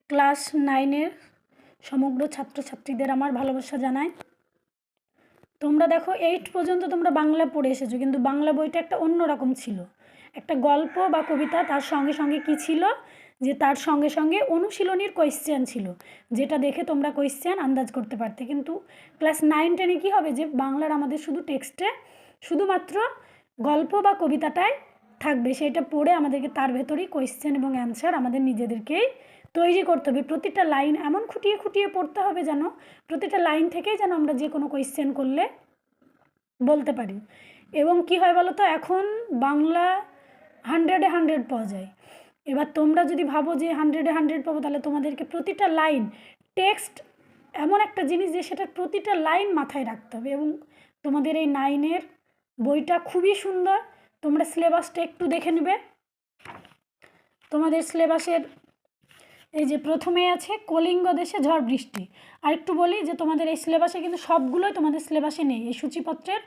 Class 9-এর সমগ্র ছাত্রছাত্রীদের আমার ভালোবাসা জানাই। তোমরা দেখো 8 পর্যন্ত তোমরা বাংলা পড়ে এসেছো, কিন্তু বাংলা বইটা একটা অন্যরকম ছিল। একটা গল্প বা কবিতা, তার সঙ্গে সঙ্গে কী ছিল, যে তার সঙ্গে সঙ্গে অনুশীলনীর কোয়েশ্চেন ছিল, যেটা দেখে তোমরা কোয়েশ্চেন আন্দাজ করতে পারতে। কিন্তু ক্লাস 9-10-এ কী হবে, যে বাংলার আমাদের শুধু টেক্সটে শুধুমাত্র গল্প বা কবিতাটাই থাকবে, সেটা পড়ে আমাদেরকে তার ভেতরেই কোয়েশ্চেন এবং অ্যান্সার আমাদের নিজেদেরকেই তৈরি করতে হবে। প্রতিটা লাইন এমন খুঁটিয়ে খুঁটিয়ে পড়তে হবে যেন প্রতিটা লাইন থেকেই যেন আমরা যে কোনো কোয়েশ্চেন করলে বলতে পারি। এবং কি হয় বলো তো, এখন বাংলা 100-এ 100 পাওয়া যায়। এবার তোমরা যদি ভাবো যে 100-এ 100 পাবো, তাহলে তোমাদেরকে প্রতিটা লাইন টেক্সট এমন একটা জিনিস যে সেটার প্রতিটা লাইন মাথায় রাখতে হবে। এবং তোমাদের এই 9-এর বইটা খুবই সুন্দর। তোমরা সিলেবাসটা একটু দেখে নেবে। তোমাদের সিলেবাসের এই যে প্রথমেই আছে কলিঙ্গ দেশে ঝড় বৃষ্টি। আর একটু বলি যে তোমাদের এই সিলেবাসে কিন্তু সবগুলোই তোমাদের সিলেবাসে নেই। এই সূচিপত্রের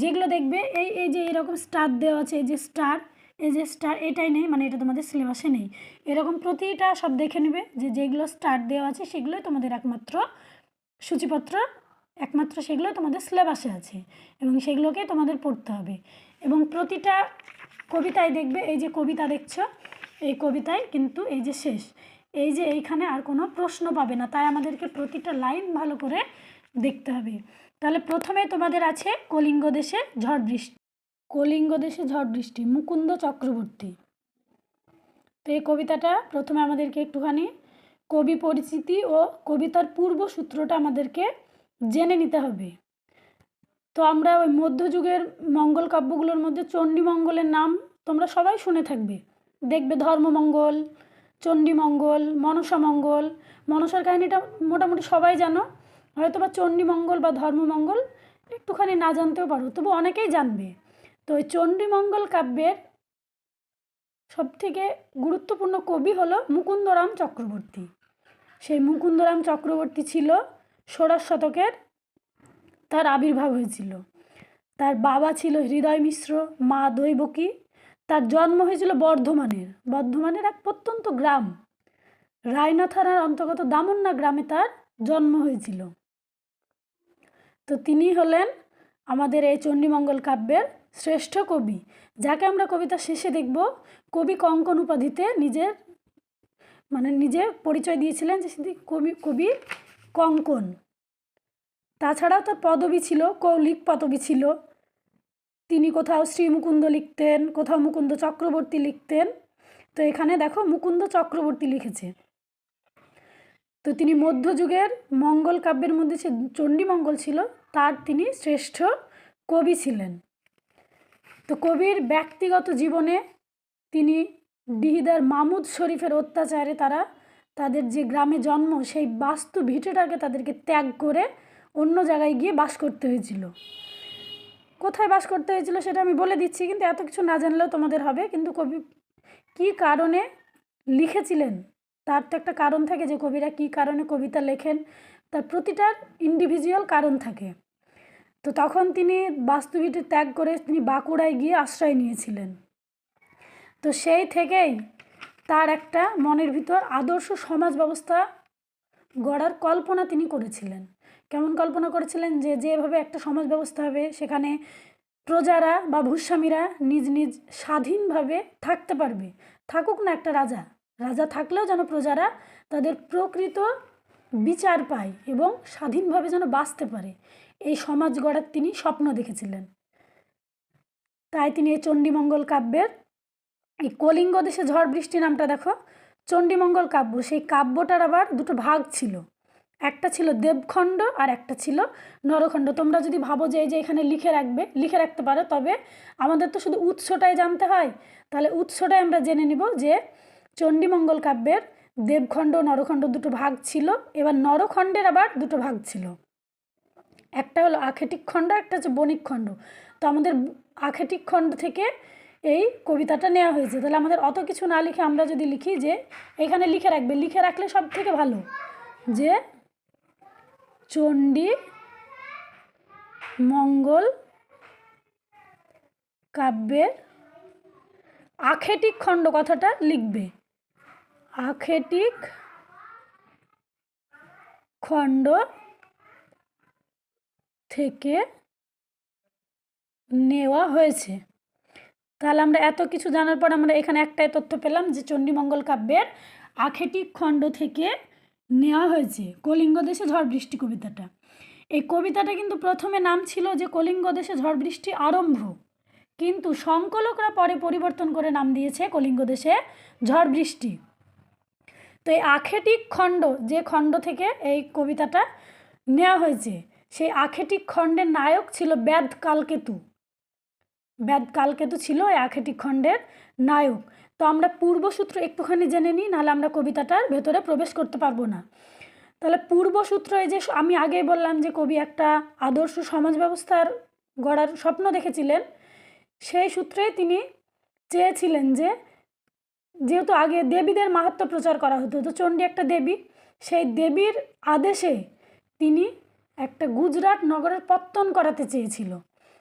যেগুলো দেখবে এই যে এরকম স্টার দেওয়া আছে, এই যে স্টার এটাই নেই, মানে এটা তোমাদের সিলেবাসে নেই। এরকম প্রতিটা সব দেখে নেবে যে যেগুলো স্টার দেওয়া আছে সেগুলোই তোমাদের একমাত্র সূচিপত্র, একমাত্র সেগুলো তোমাদের সিলেবাসে আছে এবং সেগুলোকে তোমাদের পড়তে হবে। এবং প্রতিটা কবিতায় দেখবে, এই যে কবিতা দেখছো, এই কবিতায় কিন্তু এই যে শেষ, এই যে এইখানে আর কোনো প্রশ্ন পাবে না, তাই আমাদেরকে প্রতিটা লাইন ভালো করে দেখতে হবে। তাহলে প্রথমে তোমাদের আছে কলিঙ্গ দেশে ঝড় বৃষ্টি। কলিঙ্গ দেশে ঝড় বৃষ্টি, মুকুন্দ চক্রবর্তী। তো এই কবিতাটা প্রথমে আমাদেরকে একটুখানি কবি পরিচিতি ও কবিতার পূর্ব সূত্রটা আমাদেরকে জেনে নিতে হবে। তো আমরা ওই মধ্যযুগের মঙ্গল কাব্যগুলোর মধ্যে চণ্ডীমঙ্গলের নাম তোমরা সবাই শুনে থাকবে। দেখবে ধর্মমঙ্গল, চণ্ডীমঙ্গল, মনসামঙ্গল। মনসার কাহিনীটা মোটামুটি সবাই জানো, হয়তো বা চণ্ডীমঙ্গল বা ধর্মমঙ্গল একটুখানি না জানতেও পারো, তবু অনেকেই জানবে। তো ওই চণ্ডীমঙ্গল কাব্যের সবথেকে গুরুত্বপূর্ণ কবি হলো মুকুন্দরাম চক্রবর্তী। সেই মুকুন্দরাম চক্রবর্তী ছিল 16 শতকের, তার আবির্ভাব হয়েছিল। তার বাবা ছিল হৃদয় মিশ্র, মা দৈবকী। তার জন্ম হয়েছিল বর্ধমানের এক প্রত্যন্ত গ্রাম রায়না থানার অন্তর্গত দামন্না গ্রামে তার জন্ম হয়েছিল। তো তিনি হলেন আমাদের এই চণ্ডীমঙ্গল কাব্যের শ্রেষ্ঠ কবি, যাকে আমরা কবিতার শেষে দেখব কবি কঙ্কন উপাধিতে নিজে পরিচয় দিয়েছিলেন, যে কবি কঙ্কন। তাছাড়াও তার পদবী ছিল, কৌলিক পদবী ছিল। তিনি কোথাও শ্রীমুকুন্দ লিখতেন, কোথাও মুকুন্দ চক্রবর্তী লিখতেন। তো এখানে দেখো মুকুন্দ চক্রবর্তী লিখেছে। তো তিনি মধ্যযুগের মঙ্গল কাব্যের মধ্যে যে চণ্ডীমঙ্গল ছিল, তার তিনি শ্রেষ্ঠ কবি ছিলেন। তো কবির ব্যক্তিগত জীবনে তিনি ডিহিদার মামুদ শরীফের অত্যাচারে তাদের যে গ্রামে জন্ম, সেই বাস্তু ভিটেটাকে তাদেরকে ত্যাগ করে অন্য জায়গায় গিয়ে বাস করতে হয়েছিল। কোথায় বাস করতে হয়েছিল সেটা আমি বলে দিচ্ছি, কিন্তু এত কিছু না জানলেও তোমাদের হবে। কিন্তু কবি কী কারণে লিখেছিলেন, তার তো একটা কারণ থাকে, যে কবিরা কী কারণে কবিতা লেখেন, তার প্রতিটার ইন্ডিভিজুয়াল কারণ থাকে। তো তখন তিনি বাস্তুভিটে ত্যাগ করে তিনি বাঁকুড়ায় গিয়ে আশ্রয় নিয়েছিলেন। তো সেই থেকেই তার একটা মনের ভিতর আদর্শ সমাজ ব্যবস্থা গড়ার কল্পনা তিনি করেছিলেন। কেমন কল্পনা করেছিলেন, যে যেভাবে একটা সমাজ ব্যবস্থা হবে, সেখানে প্রজারা বা ভূস্বামীরা নিজ নিজ স্বাধীনভাবে থাকতে পারবে। থাকুক না একটা রাজা থাকলেও যেন প্রজারা তাদের প্রকৃত বিচার পায় এবং স্বাধীনভাবে যেন বাঁচতে পারে, এই সমাজ গড়ার তিনি স্বপ্ন দেখেছিলেন। তাই তিনি এই চণ্ডীমঙ্গল কাব্যের এই কলিঙ্গ দেশে ঝড় বৃষ্টি নামটা দেখো, চণ্ডীমঙ্গল কাব্য, সেই কাব্যটার আবার দুটো ভাগ ছিল। একটা ছিল দেবখণ্ড আর একটা ছিল নরখণ্ড। তোমরা যদি ভাবো যে এই যে এখানে লিখে রাখতে পারো, তবে আমাদের তো শুধু উৎসটাই জানতে হয়। তাহলে উৎসটাই আমরা জেনে নিব যে চণ্ডীমঙ্গল কাব্যের দেবখণ্ড নরখণ্ড দুটো ভাগ ছিল। এবার নরখণ্ডের আবার দুটো ভাগ ছিল, একটা হলো আখেটিক খণ্ড, একটা হচ্ছে বণিক খণ্ড। তো আমাদের আখেটিক খণ্ড থেকে এই কবিতাটা নেওয়া হয়েছে। তাহলে আমাদের অত কিছু না লিখে আমরা যদি লিখি যে এখানে লিখে রাখলে সব থেকে ভালো, যে চণ্ডী মঙ্গল কাব্যের আখেটিক খণ্ড কথাটা লিখবে। আখেটিক খণ্ড থেকে নেওয়া হয়েছে। তাহলে আমরা এত কিছু জানার পর আমরা এখানে একটাই তথ্য পেলাম যে চণ্ডীমঙ্গল কাব্যের আখেটিক খণ্ড থেকে নেওয়া হয়েছে কলিঙ্গ দেশে ঝড় বৃষ্টি কবিতাটা। এই কবিতাটা কিন্তু প্রথমে নাম ছিল যে কলিঙ্গ দেশে ঝড় বৃষ্টি আরম্ভ, কিন্তু সংকলকরা পরে পরিবর্তন করে নাম দিয়েছে কলিঙ্গ দেশে ঝড় বৃষ্টি। তো এই আখেটিক খণ্ড, যে খণ্ড থেকে এই কবিতাটা নেওয়া হয়েছে, সেই আখেটিক খণ্ডের নায়ক ছিল ব্যাধ কালকেতু। ব্যাধ কালকেতু ছিল এই আখেটিক খণ্ডের নায়ক। তো আমরা পূর্বসূত্র একটুখানি জেনে নিই, নাহলে আমরা কবিতাটার ভেতরে প্রবেশ করতে পারবো না। তাহলে পূর্বসূত্র, এই যে আমি আগেই বললাম যে কবি একটা আদর্শ সমাজ ব্যবস্থার গড়ার স্বপ্ন দেখেছিলেন, সেই সূত্রে তিনি চেয়েছিলেন যে যেহেতু আগে দেবীদের মাহাত্ম্য প্রচার করা হতো, তো চণ্ডী একটা দেবী, সেই দেবীর আদেশে তিনি একটা গুজরাট নগরের পত্তন করাতে চেয়েছিল।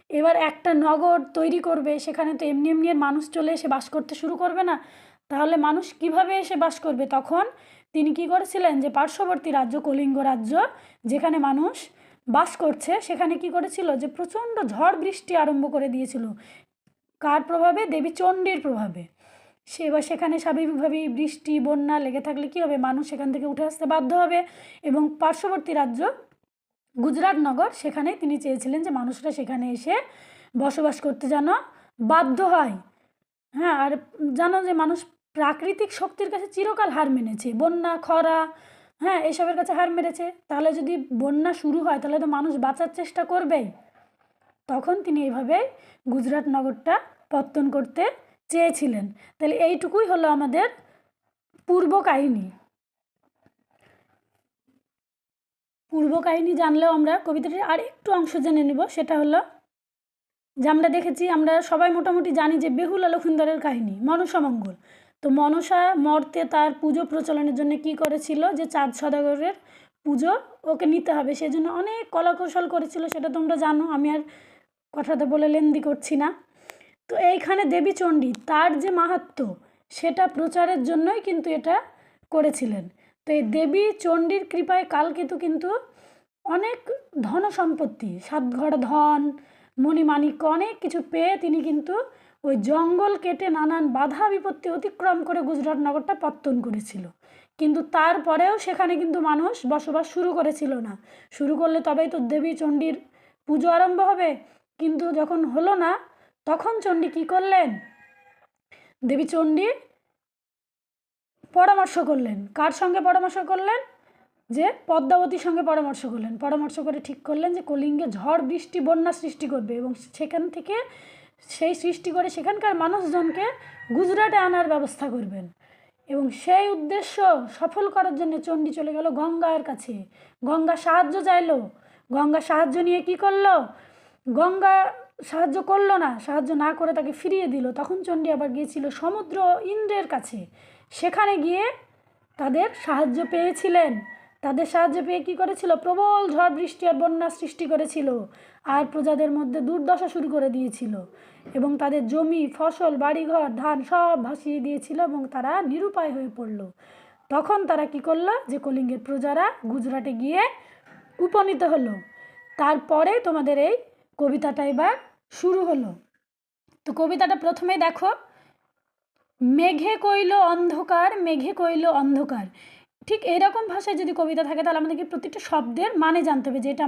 এবার একটা নগর তৈরি করবে, সেখানে তো এমনি এমনি মানুষ চলে এসে বাস করতে শুরু করবে না, তাহলে মানুষ কিভাবে এসে বাস করবে? তখন তিনি কি করেছিলেন যে পার্শ্ববর্তী রাজ্য কলিঙ্গ রাজ্য, যেখানে মানুষ বাস করছে, সেখানে কি করেছিল যে প্রচণ্ড ঝড় বৃষ্টি আরম্ভ করে দিয়েছিল। কার প্রভাবে? দেবী চণ্ডীর প্রভাবে। এবার সেখানে স্বাভাবিকভাবেই বৃষ্টি বন্যা লেগে থাকলে কী হবে? মানুষ সেখান থেকে উঠে আসতে বাধ্য হবে, এবং পার্শ্ববর্তী রাজ্য গুজরাট নগর, সেখানে তিনি চেয়েছিলেন যে মানুষরা সেখানে এসে বসবাস করতে যেন বাধ্য হয়। হ্যাঁ, আর জানো যে মানুষ প্রাকৃতিক শক্তির কাছে চিরকাল হার মেনেছে, বন্যা খরা, হ্যাঁ, এসবের কাছে হার মেরেছে। তাহলে যদি বন্যা শুরু হয় তাহলে তো মানুষ বাঁচার চেষ্টা করবেই। তখন তিনি এইভাবে গুজরাট নগরটা পত্তন করতে চেয়েছিলেন। তাহলে এইটুকুই হলো আমাদের পূর্ব কাহিনী। পূর্ব কাহিনী জানলেও আমরা কবিতাটির আর একটু অংশ জেনে নেব। সেটা হলো যে আমরা দেখেছি, আমরা সবাই মোটামুটি জানি যে বেহুলা লক্ষিন্দরের কাহিনী, মনসামঙ্গল। তো মনসা মর্তে তার পুজো প্রচলনের জন্য কি করেছিল, যে চাঁদ সদাগরের পুজো ওকে নিতে হবে, সেজন্য অনেক কলাকৌশল করেছিল, সেটা তোমরা জানো, আমি আর কথাটা বলে লেন্দি করছি না। তো এইখানে দেবী চণ্ডী তার যে মাহাত্ম্য, সেটা প্রচারের জন্যই কিন্তু এটা করেছিলেন। তো এই দেবী চণ্ডীর কৃপায় কালকেতু কিন্তু অনেক ধন সম্পত্তি, সাতঘর ধন, মণিমাণিক্য, অনেক কিছু পেয়ে তিনি কিন্তু ওই জঙ্গল কেটে নানান বাধা বিপত্তি অতিক্রম করে গুজরাট নগরটা পত্তন করেছিল। কিন্তু তারপরেও সেখানে কিন্তু মানুষ বসবাস শুরু করেছিল না। শুরু করলে তবেই তো দেবী চণ্ডীর পুজো আরম্ভ হবে। কিন্তু যখন হলো না, তখন চণ্ডী কী করলেন? দেবী চণ্ডী পরামর্শ করলেন। কার সঙ্গে পরামর্শ করলেন? যে পদ্মাবতীর সঙ্গে পরামর্শ করলেন। পরামর্শ করে ঠিক করলেন যে কলিঙ্গে ঝড় বৃষ্টি বন্যা সৃষ্টি করবে, এবং সেখান থেকে সেই সৃষ্টি করে সেখানকার মানুষজনকে গুজরাটে আনার ব্যবস্থা করবেন। এবং সেই উদ্দেশ্য সফল করার জন্য চণ্ডী চলে গেল গঙ্গার কাছে। গঙ্গা সাহায্য চাইলো। গঙ্গা সাহায্য নিয়ে কি করলো? গঙ্গা সাহায্য করলো না, সাহায্য না করে তাকে ফিরিয়ে দিল। তখন চণ্ডী আবার গিয়েছিল সমুদ্র ইন্দ্রের কাছে। সেখানে গিয়ে তাদের সাহায্য পেয়েছিলেন। তাদের সাহায্য পেয়ে কী করেছিল? প্রবল ঝড় বৃষ্টি আর বন্যা সৃষ্টি করেছিল, আর প্রজাদের মধ্যে দুর্দশা শুরু করে দিয়েছিল, এবং তাদের জমি ফসল বাড়িঘর ধান সব ভাসিয়ে দিয়েছিল, এবং তারা নিরুপায় হয়ে পড়ল। তখন তারা কি করলো? যে কলিঙ্গের প্রজারা গুজরাটে গিয়ে উপনীত হলো। তারপরে তোমাদের এই কবিতাটা এবার শুরু হলো। তো কবিতাটা প্রথমেই দেখো, মেঘে কইল অন্ধকার, মেঘে কইল অন্ধকার। ঠিক এরকম ভাষায় যদি কবিতা থাকে তাহলে আমাদেরকে প্রতিটা শব্দের মানে জানতে হবে, যেটা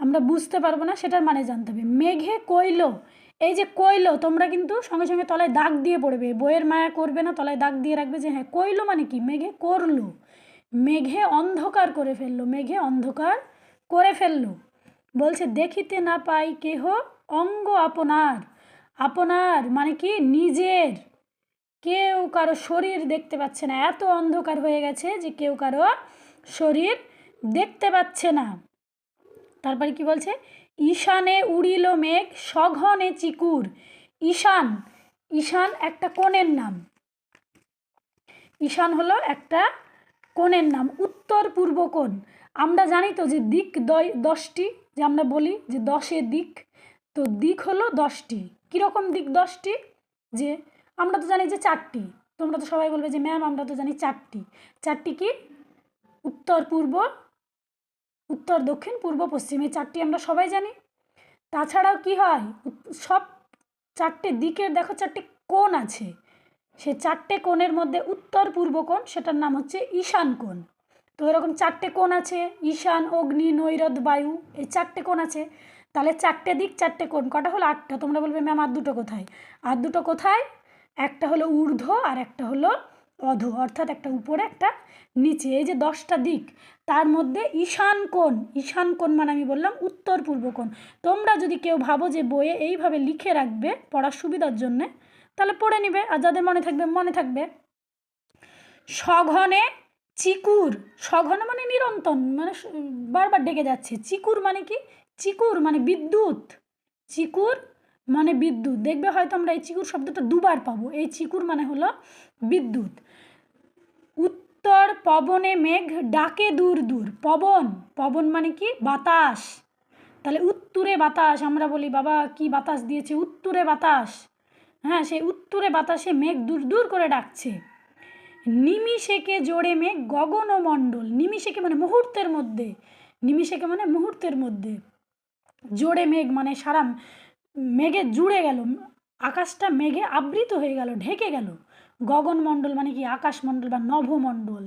আমরা বুঝতে পারবো না সেটার মানে জানতে হবে। মেঘে কইল, এই যে কইল, তোমরা কিন্তু সঙ্গে সঙ্গে তলায় দাগ দিয়ে পড়বে, বইয়ের মায়া করবে না, তলায় দাগ দিয়ে রাখবে যে হ্যাঁ কইল মানে কি, মেঘে করলো। মেঘে অন্ধকার করে ফেললো, মেঘে অন্ধকার করে ফেললো। বলছে দেখিতে না পাই কেহ অঙ্গ আপনার। আপনার মানে কি? নিজের। কেউ কারো শরীর দেখতে পাচ্ছে না, এত অন্ধকার হয়ে গেছে যে কেউ কারো শরীর দেখতে পাচ্ছে না। তারপরে কি বলছে? ঈশানে উড়িল মেঘ সঘনে চিকুর। ঈশান, ঈশান একটা কোণের নাম। ঈশান হলো একটা কোণের নাম, উত্তর পূর্ব কোণ। আমরা জানি তো যে দিক 10টি, যে আমরা বলি যে 10 দিক, তো দিক হলো 10টি। কীরকম দিক 10টি? যে আমরা তো জানি যে 4টি, তোমরা তো সবাই বলবে যে ম্যাম আমরা তো জানি 4টি। 4টি কি? উত্তর পূর্ব উত্তর, দক্ষিণ, পূর্ব, পশ্চিম, এই চারটি আমরা সবাই জানি। তাছাড়াও কি হয়, সব চারটে দিকের দেখো চারটে কোণ আছে, সে চারটে কোণের মধ্যে উত্তর পূর্ব কোণ, সেটার নাম হচ্ছে ঈশান কোণ। তো এরকম চারটে কোণ আছে, ঈশান, অগ্নি, নৈরথ, বায়ু, এই চারটে কোণ আছে। তাহলে চারটে দিক চারটে কোণ, কটা হলো? 8টা। তোমরা বলবে ম্যাম আর দুটো কোথায়? আর দুটো কোথায়? একটা হলো ঊর্ধ্ব আর একটা হলো অধো, অর্থাৎ একটা উপরে একটা নিচে। এই যে 10টা দিক, তার মধ্যে ঈশান কোণ, ঈশান কোণ মানে আমি বললাম উত্তর পূর্ব কোণ। তোমরা যদি কেউ ভাবো যে বইয়ে এইভাবে লিখে রাখবে পড়ার সুবিধার জন্যে, তাহলে পড়ে নিবে, আর যাদের মনে থাকবে মনে থাকবে। সঘনে চিকুর, সঘনে মানে নিরন্তর, মানে বারবার ডেকে যাচ্ছে। চিকুর মানে কি? চিকুর মানে বিদ্যুৎ, চিকুর মানে বিদ্যুৎ। দেখবে হয়তো আমরা এই চিকুর শব্দটা দুবার পাবো। এই চিকুর মানে হলো বিদ্যুৎ। উত্তর পবনে মেঘ ডাকে দূর দূর, পবন, পবন মানে কি? বাতাস। তাহলে উত্তুরে বাতাস, আমরা বলি বাবা কি বাতাস দিয়েছে, উত্তুরে বাতাস। হ্যাঁ, সেই উত্তুরে বাতাসে মেঘ দূর দূর করে ডাকছে। নিমিষেকে জোড়ে মেঘ গগন ও মণ্ডল, নিমিষেকে মানে মুহূর্তের মধ্যে, নিমিষেকে মানে মুহূর্তের মধ্যে, জোড়ে মেঘ মানে সারা মেঘে জুড়ে গেল, আকাশটা মেঘে আবৃত হয়ে গেল, ঢেকে গেল। গগনমণ্ডল মানে কি? আকাশমণ্ডল বা নভমণ্ডল।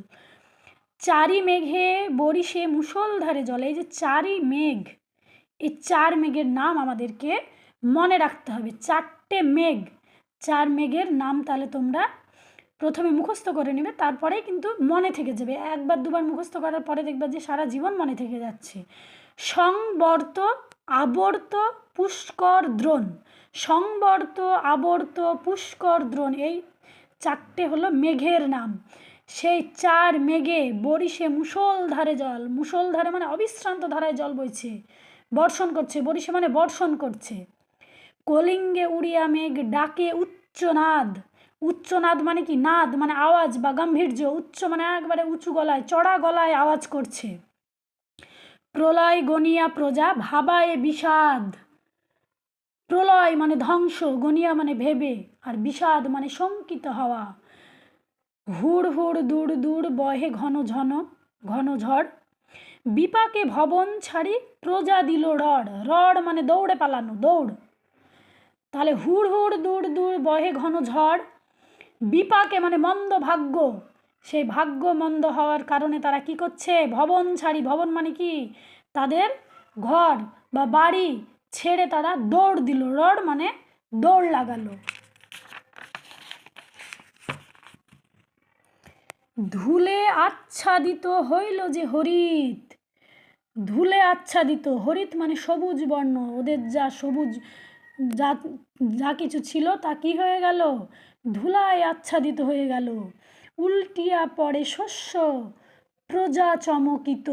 চারি মেঘে বরিশে মুষলধারে জলে, এই যে চারি মেঘ, এই চার মেঘের নাম আমাদেরকে মনে রাখতে হবে। চারটে মেঘ, চার মেঘের নাম তাহলে তোমরা প্রথমে মুখস্থ করে নেবে, তারপরেই কিন্তু মনে থেকে যাবে। একবার দুবার মুখস্থ করার পরে দেখবে যে সারা জীবন মনে থেকে যাচ্ছে। সংবর্ত, আবর্ত, পুষ্কর, দ্রোণ। সংবর্ত, আবর্ত, পুষ্কর, দ্রোণ, এই চারটে হলো মেঘের নাম। সেই চার মেঘে বরিশে মুষলধারে জল, মুষলধারে মানে অবিশ্রান্ত ধারায় জল বইছে, বর্ষণ করছে, বরিশে মানে বর্ষণ করছে। কলিঙ্গে উড়িয়া মেঘ ডাকে উচ্চনাদ, উচ্চনাদ মানে কি? নাদ মানে আওয়াজ বা গাম্ভীর্য, উচ্চ মানে একবারে উঁচু গলায়, চড়া গলায় আওয়াজ করছে। প্রলয় গনিয়া প্রজা ভাবায় বিষাদ, প্রলয় মানে ধ্বংস, গনিয়া মানে ভেবে, আর বিষাদ মানে শঙ্কিত হওয়া। হুড় হুড় দূর দূর বহে ঘন ঝন, ঘন ঝড়, বিপাকে ভবন ছাড়ি প্রজা দিল রড়, রড় মানে দৌড়ে পালানো, দৌড়। তাহলে হুড় হুড় দূর দূর বহে ঘন ঝড়, বিপাকে মানে মন্দ ভাগ্য, সেই ভাগ্য মন্দ হওয়ার কারণে তারা কি করছে? ভবন ছাড়ি, ভবন মানে কি? তাদের ঘর বা বাড়ি ছেড়ে তারা দৌড় দিল, রড় মানে দৌড় লাগালো। ধুলে আচ্ছাদিত হইল যে হরিত, ধুলে আচ্ছাদিত, হরিত মানে সবুজ বর্ণ, ওদের যা সবুজ যা যা কিছু ছিল তা কি হয়ে গেল? ধুলায় আচ্ছাদিত হয়ে গেল। উল্টিয়া পড়ে শস্য প্রজা চমকিত,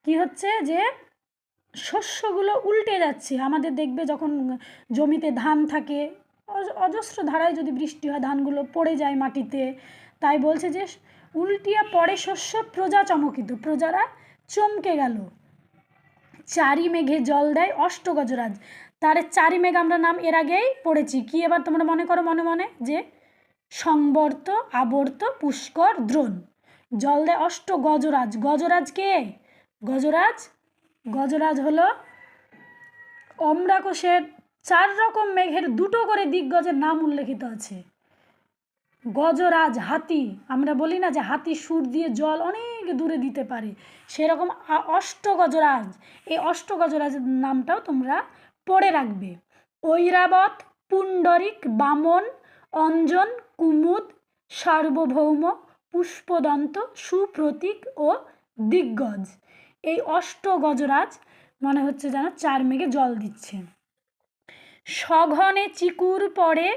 কি হচ্ছে? যে শস্যগুলো উল্টে যাচ্ছে। আমাদের দেখবে যখন জমিতে ধান থাকে, অজস্র ধারায় যদি বৃষ্টি হয় ধানগুলো পড়ে যায় মাটিতে, তাই বলছে যে উল্টিয়া পড়ে শস্য প্রজা চমকিত, প্রজারা চমকে গেল। চারি মেঘে জল দেয় অষ্টগজরাজ, তার চারি মেঘ আমরা নাম এর আগেই পড়েছি। কি এবার তোমরা মনে করো মনে মনে, যে সংবর্ত, আবর্ত, পুষ্কর, দ্রোণ। জল দেয় অষ্টগজরাজ, গজরাজ কে? গজরাজ, গজরাজ হলো অম্রাকোষের 4 রকম মেঘের 2টো করে দিগ্গজের নাম উল্লেখিত আছে। গজরাজ হাতি, আমরা বলি না যে হাতি সুর দিয়ে জল অনেক দূরে দিতে পারে, সেরকম অষ্টগজরাজ, এই অষ্টগজরাজের নামটাও তোমরা পড়ে রাখবে। ঐরাবত, পুণ্ডরিক, বামন, অঞ্জন, কুমুদ, সার্বভৌম, পুষ্পদন্ত, সুপ্রতীক ও দিগ্গজ, এই অষ্টগজরাজ মনে হচ্ছে যেন 4 মেঘে জল দিচ্ছে। সঘনে চিকুর পড়ে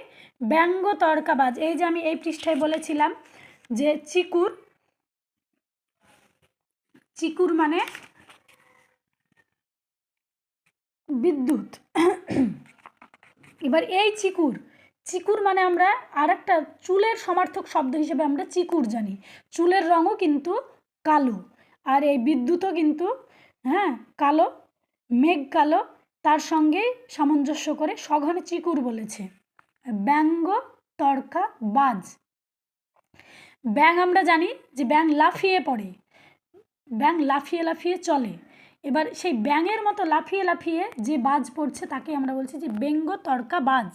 ব্যঙ্গ তর্কাবাজ, এই যে আমি এই পৃষ্ঠায় বলেছিলাম যে চিকুর, চিকুর মানে বিদ্যুৎ। এবার এই চিকুর, চিকুর মানে আমরা আর একটা চুলের সমার্থক শব্দ হিসেবে আমরা চিকুর জানি। চুলের রঙও কিন্তু কালো, আর এই বিদ্যুৎও কিন্তু হ্যাঁ কালো, মেঘ কালো, তার সঙ্গে সামঞ্জস্য করে সঘনে চিকুর বলেছে। ব্যঙ্গ তর্কা বাজ, ব্যাঙ আমরা জানি যে ব্যাঙ লাফিয়ে পড়ে, ব্যাঙ লাফিয়ে লাফিয়ে চলে। এবার সেই ব্যাঙের মতো লাফিয়ে লাফিয়ে যে বাজ পড়ছে তাকে আমরা বলছি যে ব্যঙ্গ তর্কা বাজ।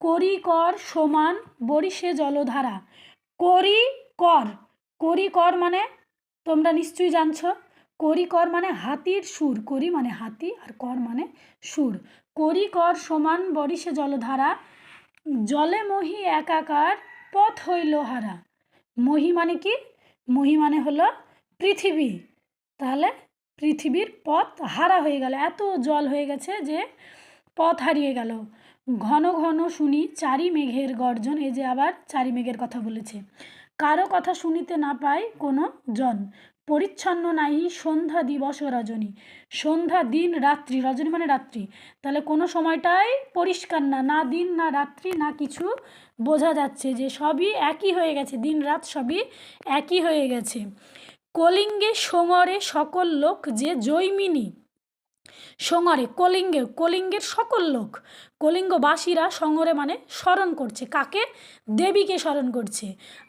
করি কর সমান বরিশে জলধারা। করি কর, করি কর মানে তোমরা নিশ্চয়ই জানছো, করি কর মানে হাতির সুর, করি মানে হাতি আর কর মানে সুর। করি কর সমান বরিশে জলধারা, জলে মহি একাকার পথ হইল হারা। মহি মানে কি? মহি মানে হলো পৃথিবী। তাহলে পৃথিবীর পথ হারা হয়ে গেল, এত জল হয়ে গেছে যে পথ হারিয়ে গেল। ঘন ঘন শুনি চারি মেঘের গর্জন, এই যে আবার চারি মেঘের কথা বলেছে। কারো কথা শুনিতে না পাই কোনো জন, পরিচ্ছন্ন নাহি সন্ধ্যা দিবস রজনী। সন্ধ্যা দিন রাত্রি, রজনী মানে রাত্রি, তাহলে কোনো সময়টাই পরিষ্কার না, না দিন না রাত্রি না কিছু, বোঝা যাচ্ছে যে সবই একই হয়ে গেছে, দিন রাত সবই একই হয়ে গেছে। কলিঙ্গে সোঙরে সকল লোক যে জৈমিনী। সোঙরে কলিঙ্গে, কলিঙ্গের সকল লোক, কলিঙ্গবাসীরা সঙরে মানে স্মরণ করছে, কাকে? দেবীকে স্মরণ করছে।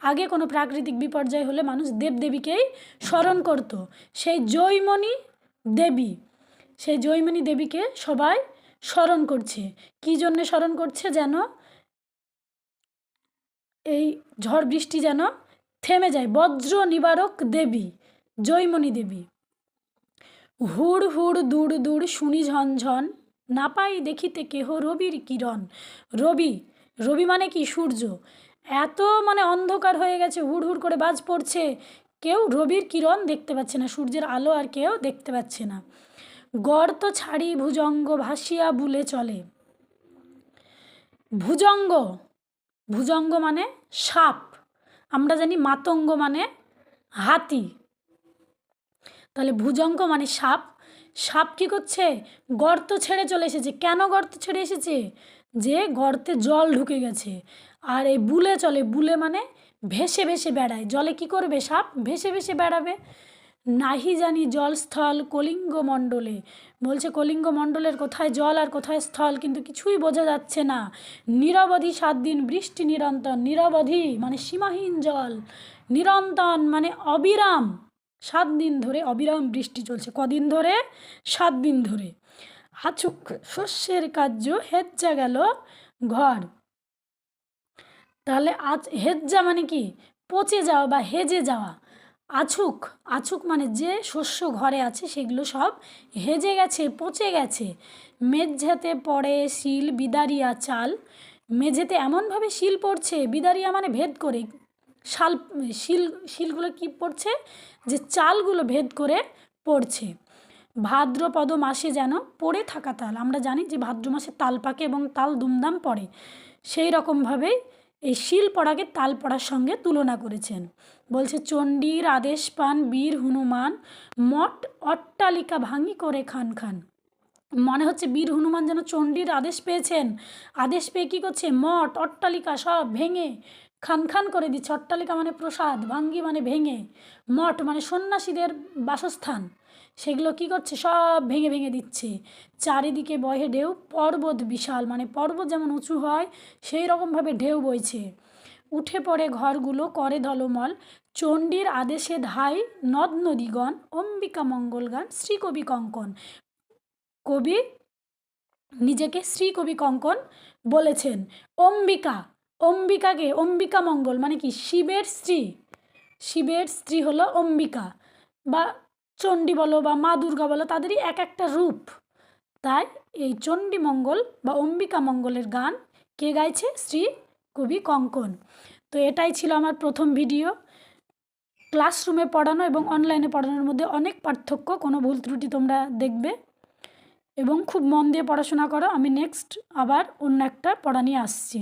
আগে কোনো প্রাকৃতিক বিপর্যয় হলে মানুষ দেবদেবীকেই স্মরণ করত। সেই জৈমনী দেবী, সেই জৈমনী দেবীকে সবাই স্মরণ করছে। কী জন্যে স্মরণ করছে? যেন এই ঝড় বৃষ্টি যেন থেমে যায়। বজ্র নিবারক দেবী জৈমনী দেবী। হুড় হুড় দূর দূর শুনি ঝনঝন, না পাই দেখিতে কেহ রবির কিরণ। রবি, রবি মানে কি? সূর্য। এত মানে অন্ধকার হয়ে গেছে, হুড় হুড় করে বাজ পড়ছে, কেউ রবির কিরণ দেখতে পাচ্ছে না, সূর্যের আলো আর কেউ দেখতে পাচ্ছে না। গর্ত ছাড়ি ভুজঙ্গ ভাসিয়া বুলে চলে। ভুজঙ্গ, ভুজঙ্গ মানে সাপ, আমরা জানি মাতঙ্গ মানে হাতি, তাহলে ভুজঙ্গ মানে সাপ। সাপ কী করছে? গর্ত ছেড়ে চলে এসেছে। কেন গর্ত ছেড়ে এসেছে? যে গর্তে জল ঢুকে গেছে। আর এই বুলে চলে, বুলে মানে ভেসে ভেসে বেড়ায়। জলে কি করবে সাপ? ভেসে ভেসে বেড়াবে। নাহি জানি জলস্থল কলিঙ্গ মণ্ডলে, বলছে কলিঙ্গ মণ্ডলের কোথায় জল আর কোথায় স্থল, কিন্তু কিছুই বোঝা যাচ্ছে না। নিরবধি 7 দিন বৃষ্টি নিরন্তর, নিরবধি মানে সীমাহীন জল, নিরন্তর মানে অবিরাম, 7 দিন ধরে অবিরাম বৃষ্টি চলছে। কদিন ধরে? 7 দিন ধরে। আচুক শস্যের কার্য হেজ্জা গেল ঘর। তাহলে হেজ্জা মানে কি? পচে যাওয়া বা হেজে যাওয়া। আছুক, আছুক মানে যে শস্য ঘরে আছে সেগুলো সব হেজে গেছে, পচে গেছে। মেঝেতে পড়ে শিল বিদারিয়া চাল, মেঝেতে এমনভাবে শিল পড়ছে, বিদারিয়া মানে ভেদ করে, শিলগুলো কি পড়ছে? যে চালগুলো ভেদ করে পড়ছে। ভাদ্রপদ মাসে যেন পড়ে থাকা তাল, আমরা জানি যে ভাদ্র মাসে তাল পাকে এবং তাল দুমদাম পড়ে, সেই রকমভাবেই এই শিল পড়াকে তাল পড়ার সঙ্গে তুলনা করেছেন। বলছে চণ্ডীর আদেশ পান বীর হনুমান, মঠ অট্টালিকা ভাঙি করে খান খান। মনে হচ্ছে বীর হনুমান যেন চণ্ডীর আদেশ পেয়েছেন, আদেশ পেয়ে কী করছে? মঠ অট্টালিকা সব ভেঙে খান খান করে দিচ্ছে। অট্টালিকা মানে প্রসাদ, ভাঙ্গি মানে ভেঙে, মঠ মানে সন্ন্যাসীদের বাসস্থান, সেগুলো কি করছে? সব ভেঙে ভেঙে দিচ্ছে। চারিদিকে বহে ঢেউ, পর্বত বিশাল, মানে পর্বত যেমন উঁচু হয় সেই রকমভাবে ঢেউ বইছে। উঠে পড়ে ঘরগুলো করে ধলমল, চণ্ডীর আদেশে ধাই নদ নদীগণ, অম্বিকা মঙ্গল গান শ্রীকবি কঙ্কন। কবি নিজেকে শ্রীকবি কঙ্কন বলেছেন। অম্বিকা, অম্বিকাকে অম্বিকা মঙ্গল মানে কি? শিবের স্ত্রী, শিবের স্ত্রী হলো অম্বিকা, বা চণ্ডী বলো বা মা দুর্গা বলো, তাদেরই এক একটা রূপ। তাই এই চণ্ডী মঙ্গল বা অম্বিকা মঙ্গলের গান কে গাইছে? শ্রী কবি কঙ্কন। তো এটাই ছিল আমার প্রথম ভিডিও। ক্লাসরুমে পড়ানো এবং অনলাইনে পড়ানোর মধ্যে অনেক পার্থক্য, কোনো ভুল ত্রুটি তোমরা দেখবে এবং খুব মন দিয়ে পড়াশোনা করো। আমি নেক্সট আবার অন্য একটা পড়া নিয়ে আসছি।